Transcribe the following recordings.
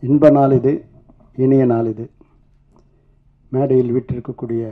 இன்ப நாள் இது, இனிய நாள் இது. மேடையில் வீற்றிருக்கக்கூடிய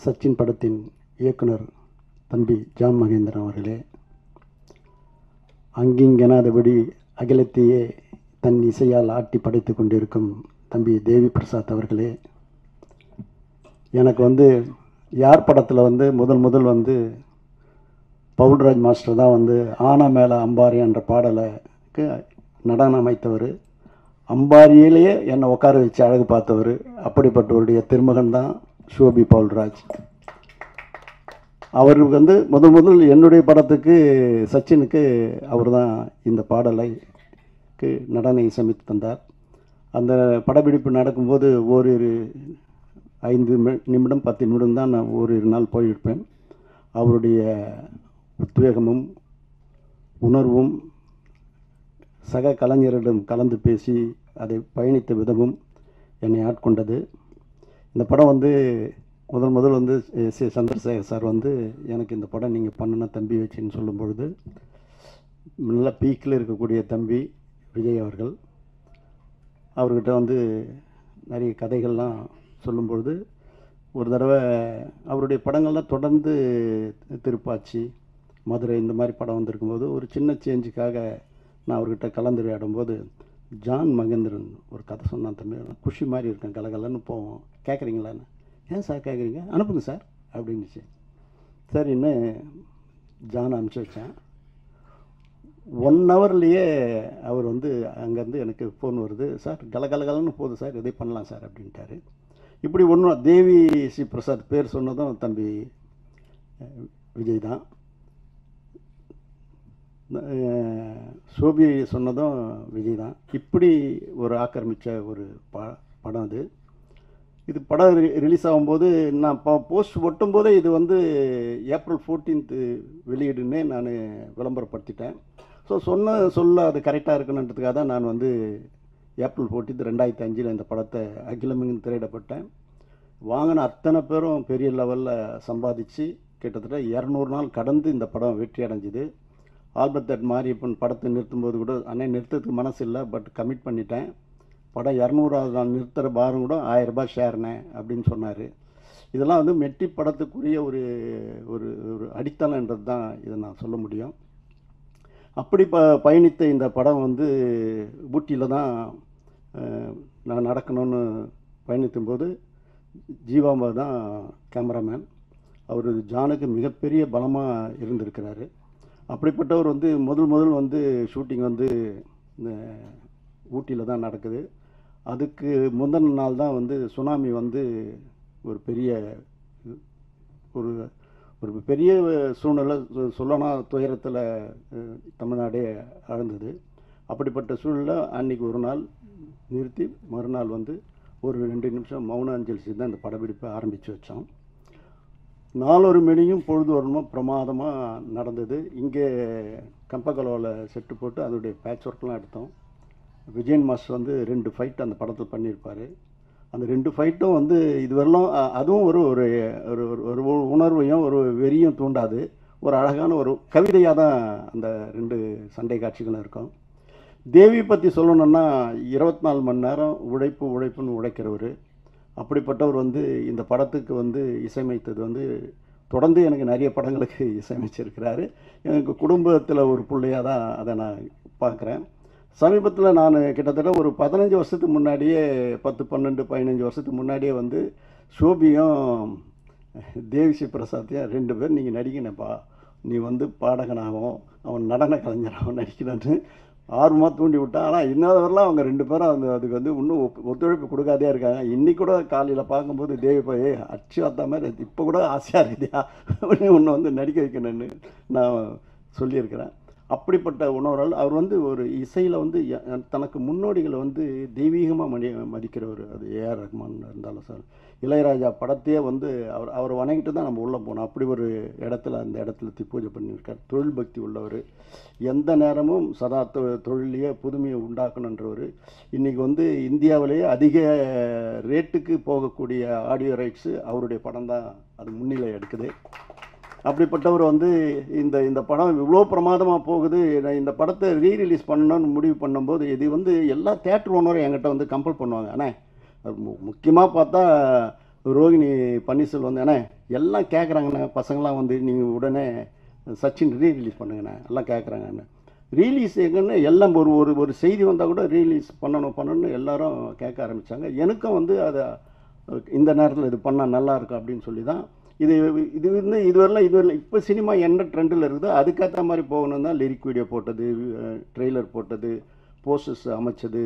சச்சின் படத்தின் இயக்குனர் தம்பி ஜான் மகேந்திரன் அவர்களே, அங்கிங்கெனாதபடி அகிலத்தையே தன் இசையால் ஆட்டி படைத்து கொண்டிருக்கும் தம்பி தேவி பிரசாத் அவர்களே, எனக்கு யார் படத்தில் முதல் பவுல்ராஜ் மாஸ்டர் தான் ஆனா மேலே அம்பாரி என்ற பாடலுக்கு நடனம் அமைத்தவர். அம்பாரியிலேயே என்னை உட்கார வச்சு அழகு பார்த்தவர். அப்படிப்பட்டவருடைய திருமகன் தான் ஷோபி பவுல்ராஜ். அவருக்கு முதல் என்னுடைய படத்துக்கு சச்சினுக்கு அவர் தான் இந்த பாடலைக்கு நடன இசையமைத்து தந்தார். அந்த படப்பிடிப்பு நடக்கும்போது ஓரிரு 5 நிமிடம் 10 நிமிடம் தான் நான் ஓரிரு நாள் போயிருப்பேன். அவருடைய உத்வேகமும் உணர்வும் சக கலைஞரிடம் கலந்து பேசி அதை பயணித்த விதமும் என்னை ஆட்கொண்டது. இந்த படம் முதல் எஸ்.ஏ. சந்திரசேகர் சார் எனக்கு இந்த படம் நீங்கள் பண்ணுன தம்பி வச்சுன்னு சொல்லும் பொழுது, நல்லா பீக்கில் இருக்கக்கூடிய தம்பி விஜய் அவர்கள் அவர்கிட்ட நிறைய கதைகள்லாம் சொல்லும்பொழுது, ஒரு தடவை அவருடைய படங்கள்லாம் தொடர்ந்து திருப்பாச்சி, மதுரை இந்த மாதிரி படம் வந்திருக்கும்போது ஒரு சின்ன சேஞ்சுக்காக நான் அவர்கிட்ட கலந்துரையாடும்போது, ஜான் மகேந்திரன் ஒரு கதை சொன்னான் தம்பி, குஷி மாதிரி இருக்கேன், கலகலன்னு போவோம், கேட்குறீங்களான்னு. ஏன் சார் கேட்குறீங்க, அனுப்புங்க சார் அப்படின்னுச்சு. சரின்னு ஜான் அனுப்பிச்சி வச்சேன். 1 ஹவர்லேயே அவர் அங்கேருந்து எனக்கு ஃபோன் வருது, சார் கலகலகலன்னு போகுது சார், இதை பண்ணலாம் சார் அப்படின்ட்டாரு. இப்படி ஒன்றும் தேவி ஸ்ரீ பிரசாத் பேர் சொன்னதும் தம்பி விஜய் தான், சோபி சொன்னதும் விஜய் தான். இப்படி ஒரு ஆக்கிரமித்த ஒரு படம் அது. இது படம் ரிலீஸ் ஆகும்போது நான் போஸ்ட் ஒட்டும் போதே இது ஏப்ரல் 14th வெளியிடுன்னே நான் விளம்பரப்படுத்திட்டேன். ஸோ சொல்ல அது கரெக்டாக இருக்குன்றதுக்காக தான் நான் ஏப்ரல் 14 2005 இந்த படத்தை அகிலமெங்கும் திரையிடப்பட்டேன். வாங்கின அத்தனை பேரும் பெரிய லெவலில் சம்பாதிச்சு கிட்டத்தட்ட 200 நாள் கடந்து இந்த படம் வெற்றி அடைஞ்சிது. ஆல்பர்ட் தட் மாரியப்பன் படத்தை நிறுத்தும்போது கூட, அண்ணே நிறுத்தத்துக்கு மனசு இல்லை, பட் கமிட் பண்ணிட்டேன், படம் 200வது நாள் நிறுத்துகிற பாரம் கூட 1000 ரூபாய் ஷேர்னே அப்படின்னு சொன்னார். இதெல்லாம் மெட்டி படத்துக்குரிய ஒரு ஒரு ஒரு அடித்தளன்றது தான் இதை நான் சொல்ல முடியும். அப்படி பயணித்த இந்த படம் ஊட்டியில் தான் நான் நடக்கணும்னு பயணித்தும் போது ஜீவாம்பா தான் கேமராமேன். அவர் ஜானுக்கு மிகப்பெரிய பலமாக இருந்திருக்கிறாரு. அப்படிப்பட்டவர் முதல் ஷூட்டிங் ஊட்டியில் தான் நடக்குது. அதுக்கு முந்தின நாள் தான் சுனாமி ஒரு பெரிய ஒரு ஒரு பெரிய சூழ்நிலை சொல்லனா துயரத்தில் தமிழ்நாடே ஆழ்ந்தது. அப்படிப்பட்ட சூழ்நிலை அன்றைக்கி ஒரு நாள் நிறுத்தி மறுநாள் ஒரு 2 நிமிஷம் மௌன அஞ்சலி செய்து தான் இந்த படப்பிடிப்பை ஆரம்பித்து வச்சோம். 4 மணியும் பொழுது வரணும் பிரமாதமாக நடந்தது. இங்கே கம்பகலோவில் செட்டு போட்டு அதோடைய பேட்ச் ஒர்க்லாம் எடுத்தோம். விஜயன் மாஸ்டர் 2 ஃபைட் அந்த படத்தில் பண்ணியிருப்பார். அந்த 2 ஃபைட்டும் இதுவரையிலும் அதுவும் ஒரு ஒரு ஒரு உணர்வையும் ஒரு வெறியும் தூண்டாது, ஒரு அழகான ஒரு கவிதையாக தான் அந்த 2 சண்டை காட்சிகளும் இருக்கும். தேவி பற்றி சொல்லணுன்னா 24 மணி நேரம் உழைப்புன்னு உழைக்கிறவர். அப்படிப்பட்டவர் இந்த படத்துக்கு இசையமைத்தது தொடர்ந்து எனக்கு நிறைய படங்களுக்கு இசையமைச்சிருக்கிறாரு. எனக்கு குடும்பத்தில் ஒரு பிள்ளையாக தான் அதை நான் பார்க்குறேன். சமீபத்தில் நான் கிட்டத்தட்ட ஒரு 15 வருஷத்துக்கு முன்னாடியே 10, 12, 15 வருஷத்துக்கு முன்னாடியே ஷோபியும் தேவிஸ்ரீ பிரசாத்தையும் 2 பேர் நீங்கள் நடிக்கணப்பா, நீ பாடகனாகவும் அவன் நடன கலைஞராகவும் நடிக்கணும்னு ஆர்வமாக தூண்டி விட்டான். ஆனால் இன்னொருவரெலாம் அவங்க 2 பேரும் அதுக்கு இன்னும் ஒத்துழைப்பு கொடுக்காதே இருக்காங்க. இன்றைக்கி கூட காலையில் பார்க்கும்போது தேவி போய் அச்சு வார்த்தா மாதிரி இப்போ கூட ஆசையாக இருக்குதியா அப்படின்னு ஒன்று நடிக்க வைக்கணும்னு நான் சொல்லியிருக்கிறேன். அப்படிப்பட்ட உணர்வால் அவர் ஒரு இசையில் தனக்கு முன்னோடிகளை தெய்வீகமாக மதிக்கிறவர். அது ஏஆர் ரஹ்மான் இருந்தாலும் சார், இளையராஜா படத்தையே அவரை வணங்கிட்டு தான் நம்ம உள்ளே போனோம். அப்படி ஒரு இடத்துல அந்த இடத்துல பூஜை பண்ணியிருக்கார். தொழில் பக்தி உள்ளவர், எந்த நேரமும் சதா தொழிலையே புதுமையை உண்டாக்கணுன்றவர். இன்றைக்கி இந்தியாவிலேயே அதிக ரேட்டுக்கு போகக்கூடிய ஆடியோ ரைட்ஸு அவருடைய படம் தான் அது முன்னிலை எடுக்குது. அப்படிப்பட்டவர் வந்து இந்த படம் இவ்வளோ பிரமாதமாக போகுது, நான் இந்த படத்தை ரீரிலீஸ் பண்ணணும்னு முடிவு பண்ணும்போது இது வந்து எல்லா தேட்டர் ஓனரும் என்கிட்ட வந்து கம்பல் பண்ணுவாங்க. அண்ணே முக்கியமாக பார்த்தா ரோகிணி பன்னீர்செல்வம் வந்து அண்ணே எல்லாம் கேட்குறாங்கண்ணே, பசங்களாம் வந்து நீங்கள் உடனே சச்சின் ரீரிலீஸ் பண்ணுங்கண்ணே எல்லாம் கேட்குறாங்கண்ணே. ரீலீஸ் எங்கன்னா எல்லாம் ஒரு செய்தி வந்தால் கூட ரீலீஸ் பண்ணணும்னு எல்லாரும் கேட்க ஆரம்பித்தாங்க. எனக்கும் வந்து அதை இந்த நேரத்தில் இது பண்ணால் நல்லாயிருக்கும் அப்படின்னு சொல்லி தான் இதுவரைலாம் இப்போ சினிமா என்ன ட்ரெண்டில் இருக்குதோ அதுக்கேற்ற மாதிரி போகணும் தான் லிரிக் வீடியோ போட்டது, ட்ரெய்லர் போட்டது, போஸ்டர்ஸ் அமைச்சது.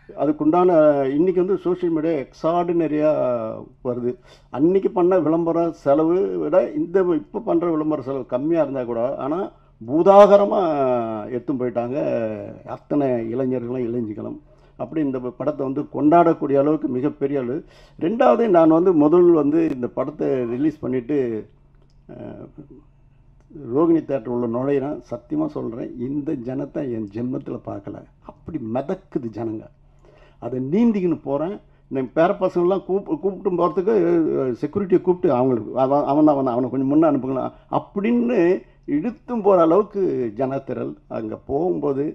அதுக்குண்டான இன்றைக்கி வந்து சோஷியல் மீடியா எக்ஸார்டினரியாக வருது. அன்றைக்கி பண்ண விளம்பர செலவு விட இப்போ பண்ணுற விளம்பர செலவு கம்மியாக இருந்தால் கூட ஆனால் பூதாகரமாக எடுத்துன்னு போயிட்டாங்க அத்தனை இளைஞர்களும் இளைஞர்களும். அப்படி இந்த படத்தை வந்து கொண்டாடக்கூடிய அளவுக்கு மிகப்பெரிய அளவு. ரெண்டாவது நான் வந்து வந்து இந்த படத்தை ரிலீஸ் பண்ணிவிட்டு ரோகிணி தேட்டர் உள்ள நுழையிறேன். சத்தியமாக சொல்கிறேன், இந்த ஜனத்தை என் ஜென்மத்தில் பார்க்கல. அப்படி மிதக்குது ஜனங்க. அதை நீந்திக்கின்னு போகிறேன். என் பேர பசங்கள்லாம் கூப்பிட்டு போகிறதுக்கு செக்யூரிட்டியை கூப்பிட்டு அவனை கொஞ்சம் முன்னே அனுப்புங்களேன் அப்படின்னு இழுத்தும் போகிற அளவுக்கு ஜனத்திரல். அங்கே போகும்போது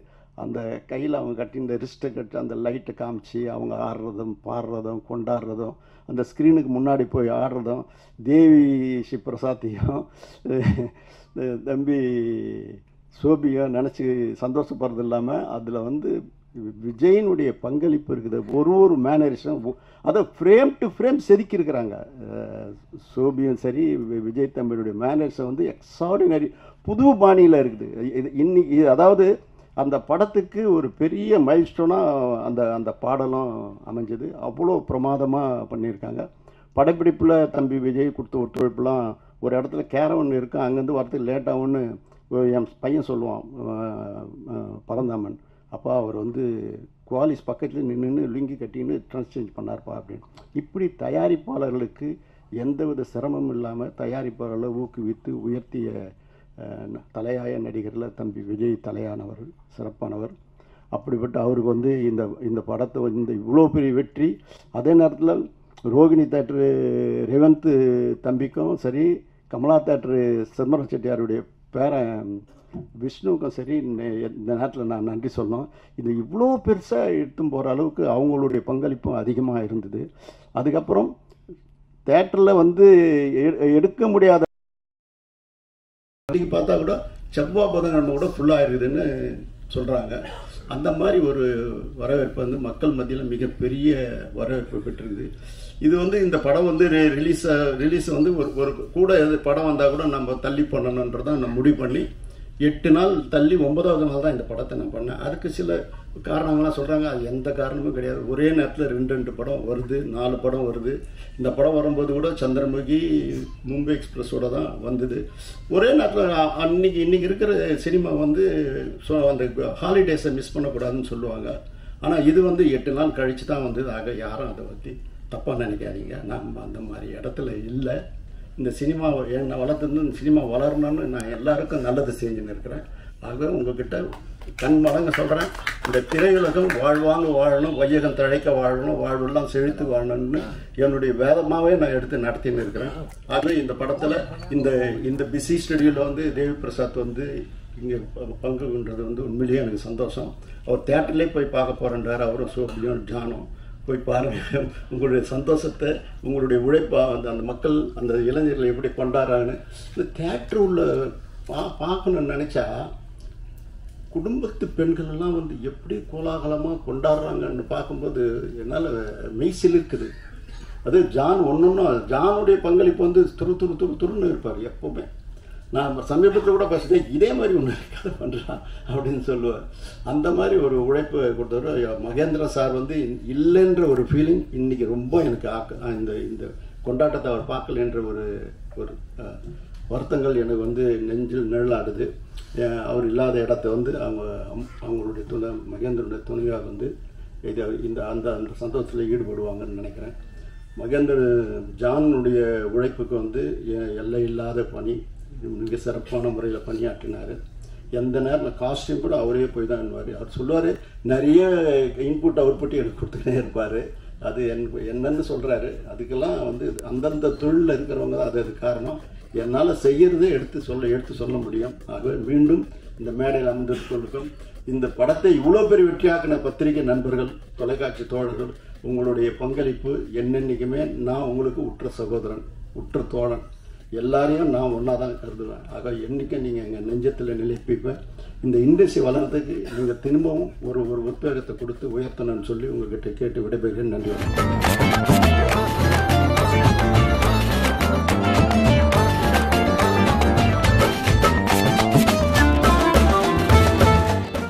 அந்த கையில் அவங்க கட்டி இந்த ரிஸ்ட்டை கட்டி அந்த லைட்டை காமிச்சு அவங்க ஆடுறதும் பாடுறதும் கொண்டாடுறதும் அந்த ஸ்க்ரீனுக்கு முன்னாடி போய் ஆடுறதும் தேவி ஸ்ரீ பிரசாத்தையும் தம்பி சோபியும் நினச்சி சந்தோஷப்படுறது இல்லாமல் அதில் வந்து விஜயினுடைய பங்களிப்பு இருக்குது. ஒரு மேனரிசம் அதை ஃப்ரேம் டு ஃப்ரேம் செதுக்கியிருக்கிறாங்க. சோபியும் சரி விஜய் தம்பியுடைய மேனரிசம் வந்து எக்ஸார்டினரி புது பாணியில் இருக்குது. இன்னைக்கு அதாவது அந்த படத்துக்கு ஒரு பெரிய மைல்ஸ்டோனாக அந்த பாடலும் அமைஞ்சது. அவ்வளோ பிரமாதமாக பண்ணியிருக்காங்க. படப்பிடிப்பில் தம்பி விஜய் கொடுத்த ஒத்துழைப்புலாம் ஒரு இடத்துல கேரவன் இருக்கும், அங்கேருந்து வரத்துக்கு லேட்டாகும்னு என் பையன் சொல்லுவான் பரந்தாமன். அப்பா அவர் வந்து குவாலிஸ் பக்கத்தில் நின்று லுங்கி கட்டின்னு ட்ரெஸ் சேஞ்ச் பண்ணார்ப்பா அப்படின்னு. இப்படி தயாரிப்பாளர்களுக்கு எந்தவித சிரமம் இல்லாமல் தயாரிப்பாளர்களை ஊக்குவித்து உயர்த்திய தலையாய நடிகரில் தம்பி விஜய் தலையானவர், சிறப்பானவர். அப்படிப்பட்ட அவருக்கு வந்து இந்த படத்தை வந்து இவ்வளோ பெரிய வெற்றி. அதே நேரத்தில் ரோகிணி தேட்ரு ரேவந்த் தம்பிக்கும் சரி, கமலா தேட்ரு சிதம்பரம் செட்டியாருடைய பேரன் விஷ்ணுவுக்கும் சரி இந்த நேரத்தில் நான் நன்றி சொல்லணும். இது இவ்வளோ பெருசாக எடுத்துன்னு போகிற அளவுக்கு அவங்களுடைய பங்களிப்பும் அதிகமாக இருந்தது. அதுக்கப்புறம் தேட்டரில் வந்து எடுக்க முடியாத அன்றைக்கி பார்த்தா கூட செவ்வாய் புதன்கிழமை கூட ஃபுல்லாக இருக்குதுன்னு சொல்கிறாங்க. அந்த மாதிரி ஒரு வரவேற்பு வந்து மக்கள் மத்தியில் மிகப்பெரிய வரவேற்பு பெற்றிருக்குது. இது வந்து இந்த படம் வந்து ரிலீஸ் வந்து ஒரு கூட படம் வந்தால் கூட நம்ம தள்ளி பண்ணணுன்றதான் நான் முடிவு பண்ணி 8 நாள் தள்ளி 9வது நாள் தான் இந்த படத்தை நான் பண்ணேன். அதுக்கு சில காரணங்கள்லாம் சொல்கிறாங்க. அது எந்த காரணமும் கிடையாது. ஒரே நேரத்தில் 2 படம் வருது, 4 படம் வருது. இந்த படம் வரும்போது கூட சந்திரமுகி மும்பை எக்ஸ்பிரஸோடு தான் வந்தது. ஒரே நேரத்தில் இன்னைக்கு இருக்கிற சினிமா வந்து அந்த ஹாலிடேஸை மிஸ் பண்ணக்கூடாதுன்னு சொல்லுவாங்க. ஆனால் இது வந்து 8 நாள் கழித்து தான் வந்தது. ஆக யாரும் அதை பற்றி தப்பாக நினைக்காதீங்க. நம்ம அந்த மாதிரி இடத்துல இல்லை. இந்த சினிமாவை என்னை வளர்த்துருந்து இந்த சினிமா வளரணும்னு நான் எல்லாருக்கும் நல்லது செஞ்சுன்னு இருக்கிறேன். ஆகவே உங்ககிட்ட கண் மடங்க சொல்கிறேன், இந்த திரையுலகம் வாழ்வாங்க வாழணும், வையகம் தழைக்க வாழணும், வாழ்வெல்லாம் செழித்து வாழணும்னு என்னுடைய வேதமாகவே நான் எடுத்து நடத்தின்னு இருக்கிறேன். ஆகவே இந்த படத்தில் இந்த பிஸி ஸ்டுடியோவில் வந்து தேவி பிரசாத் வந்து இங்கே பங்கு கொண்டது வந்து உண்மையிலேயே எனக்கு சந்தோஷம். அவர் தேட்டர்லேயே போய் பார்க்க போகிறேன்றார். அவரும் சோபியும் ஜானும் போய் பாருங்கள். உங்களுடைய சந்தோஷத்தை, உங்களுடைய உழைப்பை அந்த மக்கள் அந்த இளைஞர்கள் எப்படி கொண்டாடுறாங்கன்னு இந்த தேட்டர் உள்ள பார்க்கணுன்னு நினச்சா குடும்பத்து பெண்கள் எல்லாம் வந்து எப்படி கோலாகலமாக கொண்டாடுறாங்கன்னு பார்க்கும்போது என்னால் மெய்சில் இருக்குது. அது ஜானுடைய பங்களிப்பு வந்து துருன்னு இருப்பார் எப்போவுமே. நான் சமீபத்தில் கூட பேசுகிறேன், இதே மாதிரி ஒன்று கதை பண்ணுறான் அப்படின்னு சொல்லுவார். அந்த மாதிரி ஒரு உழைப்பு கொடுத்தவர் மகேந்திர சார் வந்து இல்லைன்ற ஒரு ஃபீலிங் இன்றைக்கி ரொம்ப எனக்கு இந்த கொண்டாட்டத்தை அவர் பார்க்கலன்ற ஒரு வருத்தங்கள் எனக்கு வந்து நெஞ்சில் நிழலாடுது. அவர் இல்லாத இடத்த வந்து அவங்களுடைய மகேந்திரனுடைய துணையாக வந்து அந்த சந்தோஷத்தில் ஈடுபடுவாங்கன்னு நினைக்கிறேன். ஜானுடைய உழைப்புக்கு வந்து எல்லை இல்லாத பணி, மிக சிறப்பான முறையில் பணியாற்றினார். எந்த நேரம் காஸ்டியூம் கூட அவரே போய் தான் பண்ணுவார். அவர் சொல்லுவார், நிறைய இன்புட் அவுட்புட் எனக்கு கொடுத்துக்கிட்டே இருப்பார். அது என்னன்னு சொல்கிறாரு. அதுக்கெல்லாம் வந்து அந்தந்த தொழிலில் இருக்கிறவங்க தான் அது காரணம். என்னால் செய்கிறதே எடுத்து சொல்ல முடியும். ஆகவே மீண்டும் இந்த மேடையில் அமர்ந்திருக்கும் இந்த படத்தை இவ்வளோ பெரிய வெற்றியாக்கின பத்திரிகை நண்பர்கள், தொலைக்காட்சி தோழர்கள், உங்களுடைய பங்களிப்பு என்னென்னைக்குமே நான் உங்களுக்கு உற்ற சகோதரன், உற்ற தோழன், எல்லாரையும் நான் ஒன்றா தான் கருதுவேன். ஆக என்றைக்கும் நீங்கள் எங்கள் நெஞ்சத்தில் நிலைப்பிப்பேன். இந்த இண்டஸ்ட்ரி வளர்கிறதுக்கு நீங்கள் திரும்பவும் ஒரு உத்வேகத்தை கொடுத்து உயர்த்தணும்னு சொல்லி உங்கள்கிட்ட கேட்டு விடைபெறுகிறேன். நன்றி.